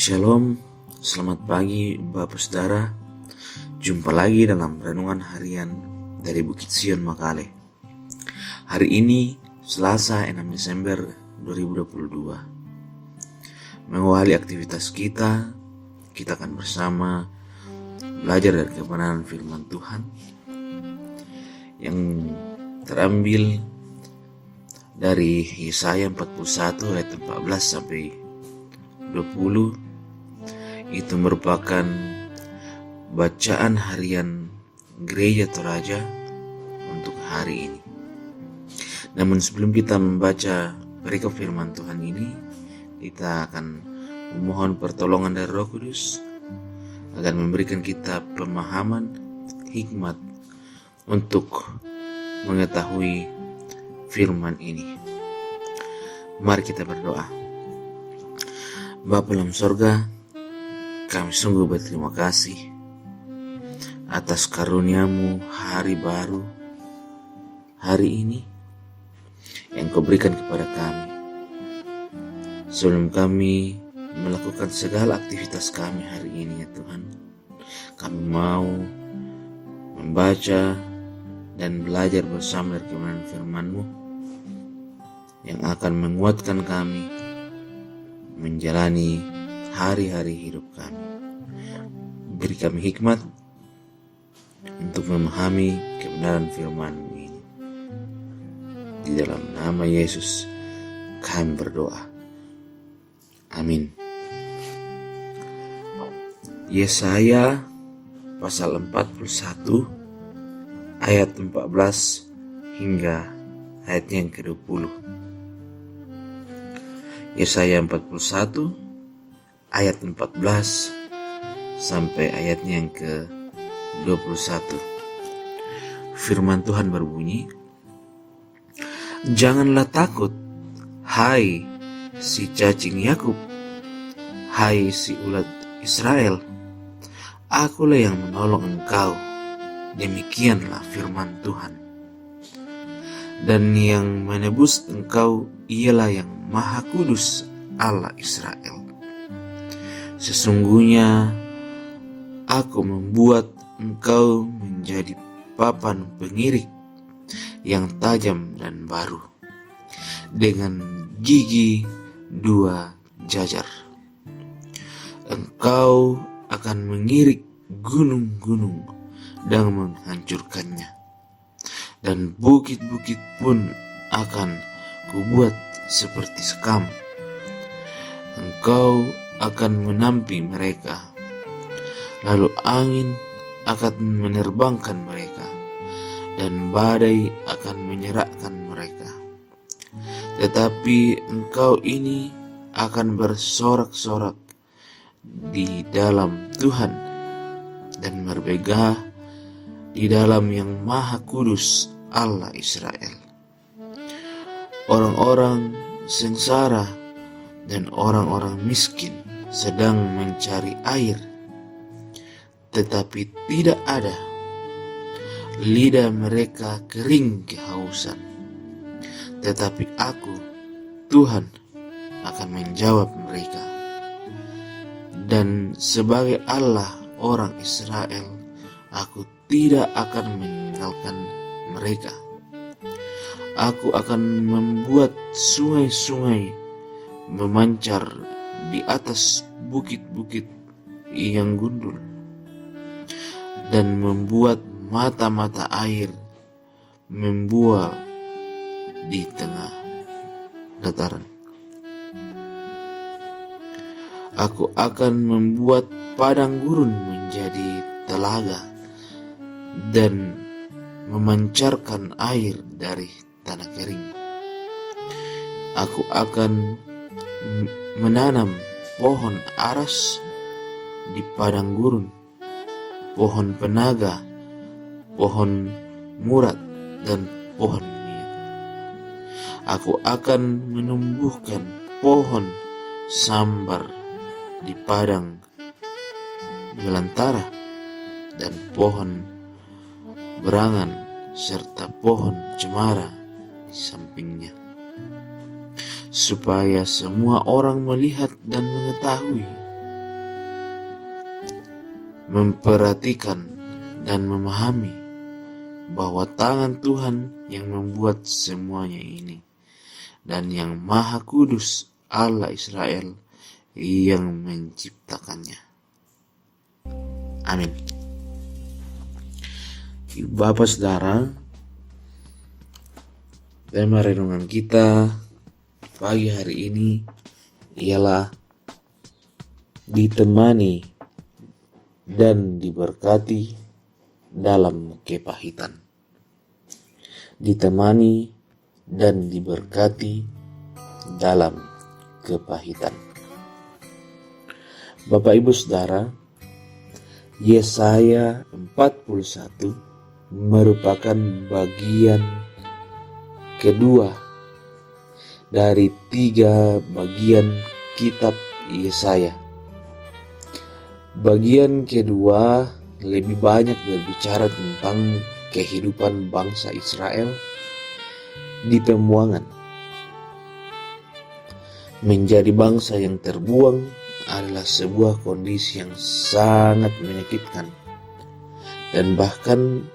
Shalom, selamat pagi Bapak Saudara. Jumpa lagi dalam Renungan Harian dari Bukit Sion Makale. Hari ini Selasa 6 Desember 2022. Mengawali aktivitas kita akan bersama belajar dari kebenaran firman Tuhan yang terambil dari Yesaya 41 ayat 14 sampai 20. Itu merupakan bacaan harian gereja Toraja untuk hari ini. Namun sebelum kita membaca perikop firman Tuhan ini, kita akan memohon pertolongan dari Roh Kudus agar memberikan kita pemahaman, hikmat untuk mengetahui firman ini. Mari kita berdoa. Bapa dalam sorga, kami sungguh berterima kasih atas karunia-Mu hari baru, hari ini yang Kau berikan kepada kami. Sebelum kami melakukan segala aktivitas kami hari ini ya Tuhan, kami mau membaca dan belajar bersama dari kebenaran firman-Mu yang akan menguatkan kami menjalani hari-hari hidup kami. Beri kami hikmat untuk memahami kebenaran firman-Mu ini. Di dalam nama Yesus kami berdoa. Amin. Yesaya pasal 41 ayat 14 hingga ayat yang ke-20. Yesaya 41 ayat 14 sampai ayatnya yang ke-21. Firman Tuhan berbunyi, "Janganlah takut, hai si cacing Yakub, hai si ulat Israel. Akulah yang menolong engkau, demikianlah firman Tuhan. Dan yang menebus engkau ialah yang Maha Kudus Allah Israel. Sesungguhnya Aku membuat engkau menjadi papan pengirik yang tajam dan baru, dengan gigi 2 jajar. Engkau akan mengirik gunung-gunung dan menghancurkannya, dan bukit-bukit pun akan kubuat seperti sekam. Engkau akan menampi mereka, lalu angin akan menerbangkan mereka, dan badai akan menyerakkan mereka. Tetapi engkau ini akan bersorak-sorak di dalam Tuhan, dan berbegah di dalam yang Maha Kudus Allah Israel. Orang-orang sengsara dan orang-orang miskin sedang mencari air, tetapi tidak ada. Lidah mereka kering kehausan. Tetapi Aku, Tuhan, akan menjawab mereka. Dan sebagai Allah orang Israel, Aku tidak akan meninggalkan mereka. Aku akan membuat sungai-sungai memancar di atas bukit-bukit yang gundul, dan membuat mata-mata air membual di tengah dataran. Aku akan membuat padang gurun menjadi telaga, dan memancarkan air dari tanah kering. Aku akan menanam pohon aras di padang gurun, pohon penaga, pohon murad, dan pohon minyak. Aku akan menumbuhkan pohon sambar di padang belantara, dan pohon berangan serta pohon cemara di sampingnya. supaya semua orang melihat dan mengetahui memperhatikan dan memahami bahwa tangan Tuhan yang membuat semuanya ini, dan yang Maha Kudus Allah Israel yang menciptakannya. Amin. Bapak Saudara, tema renungan kita pagi hari ini ialah ditemani dan diberkati dalam kepahitan. Ditemani dan diberkati dalam kepahitan. Bapak Ibu Saudara, Yesaya 41 merupakan bagian kedua dari 3 bagian kitab Yesaya. Bagian kedua lebih banyak berbicara tentang kehidupan bangsa Israel di pembuangan. Menjadi bangsa yang terbuang adalah sebuah kondisi yang sangat menyakitkan dan bahkan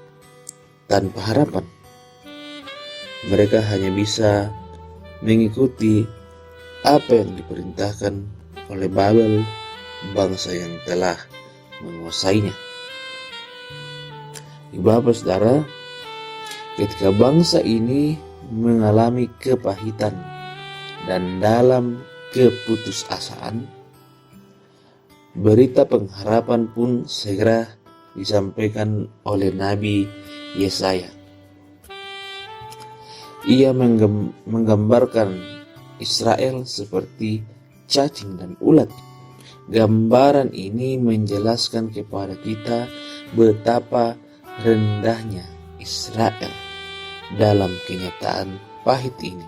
tanpa harapan. Mereka hanya bisa mengikuti apa yang diperintahkan oleh Babel, bangsa yang telah menguasainya. Bapak Saudara, ketika bangsa ini mengalami kepahitan dan dalam keputusasaan, berita pengharapan pun segera disampaikan oleh Nabi Yesaya. Ia menggambarkan Israel seperti cacing dan ulat. Gambaran ini menjelaskan kepada kita betapa rendahnya Israel dalam kenyataan pahit ini.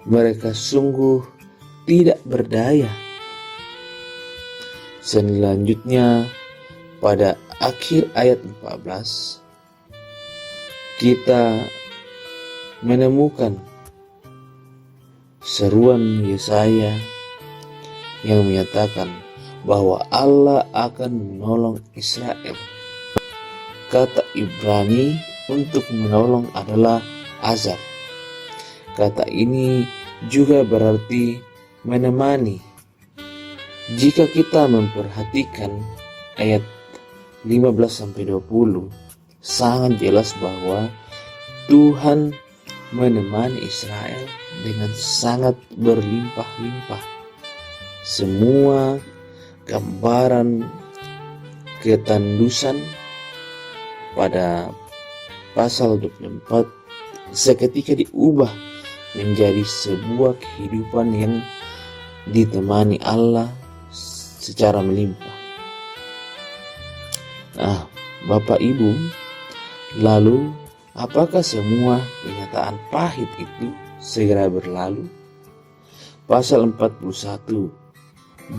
Mereka sungguh tidak berdaya. Selanjutnya, pada akhir ayat 14, kita menemukan seruan Yesaya yang menyatakan bahwa Allah akan menolong Israel. Kata Ibrani untuk menolong adalah azar. Kata ini juga berarti menemani. Jika kita memperhatikan ayat 15-20, sangat jelas bahwa Tuhan menemani Israel dengan sangat berlimpah-limpah. Semua gambaran ketandusan pada pasal 24 seketika diubah menjadi sebuah kehidupan yang ditemani Allah secara melimpah. Nah, Bapak Ibu, lalu apakah semua kenyataan pahit itu segera berlalu? Pasal 41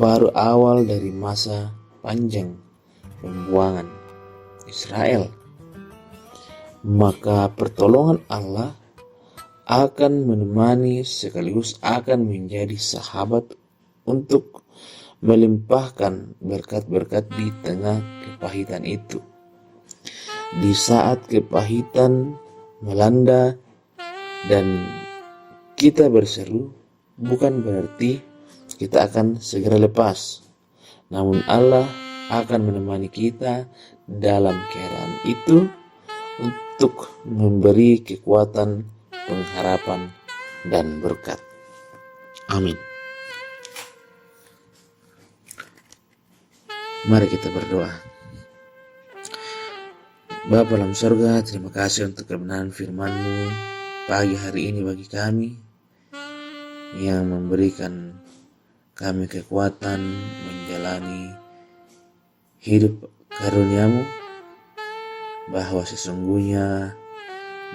baru awal dari masa panjang pembuangan Israel. Maka pertolongan Allah akan menemani sekaligus akan menjadi sahabat untuk melimpahkan berkat-berkat di tengah kepahitan itu. Di saat kepahitan melanda dan kita berseru, bukan berarti kita akan segera lepas. Namun Allah akan menemani kita dalam keadaan itu untuk memberi kekuatan, pengharapan, dan berkat. Amin. Mari kita berdoa. Bapa dalam surga, terima kasih untuk kebenaran firman-Mu pagi hari ini bagi kami, yang memberikan kami kekuatan menjalani hidup karunia-Mu, bahwa sesungguhnya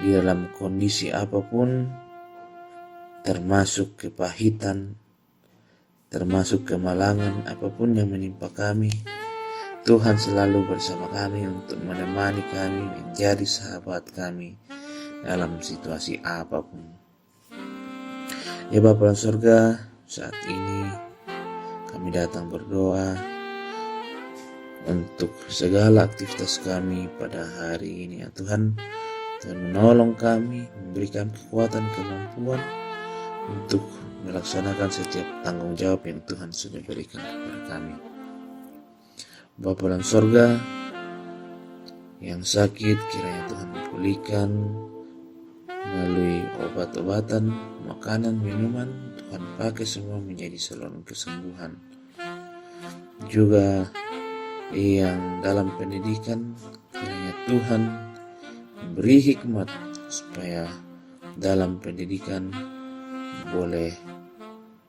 di dalam kondisi apapun, termasuk kepahitan, termasuk kemalangan apapun yang menimpa kami, Tuhan selalu bersama kami untuk menemani kami, menjadi sahabat kami dalam situasi apapun. Ya Bapa dalam surga, saat ini kami datang berdoa untuk segala aktivitas kami pada hari ini ya Tuhan. Tuhan menolong kami, memberikan kekuatan, kemampuan untuk melaksanakan setiap tanggung jawab yang Tuhan sudah berikan kepada kami. Bapa dalam sorga, yang sakit kiranya Tuhan pulihkan melalui obat-obatan, makanan, minuman. Tuhan pakai semua menjadi saluran kesembuhan. Juga yang dalam pendidikan, kiranya Tuhan beri hikmat supaya dalam pendidikan boleh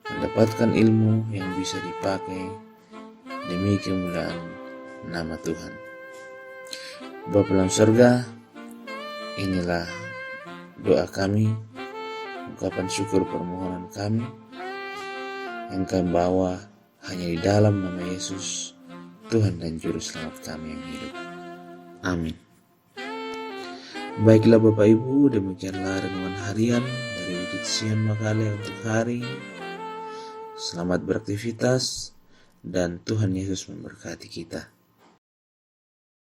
mendapatkan ilmu yang bisa dipakai demi kemuliaan nama Tuhan. Bapa dalam surga, inilah doa kami, ungkapan syukur permohonan kami yang kami bawa hanya di dalam nama Yesus, Tuhan dan Juru Selamat kami yang hidup. Amin. Baiklah Bapak Ibu, demikianlah renungan harian dari Bukit Sion Makale untuk hari ini. Selamat beraktivitas dan Tuhan Yesus memberkati kita.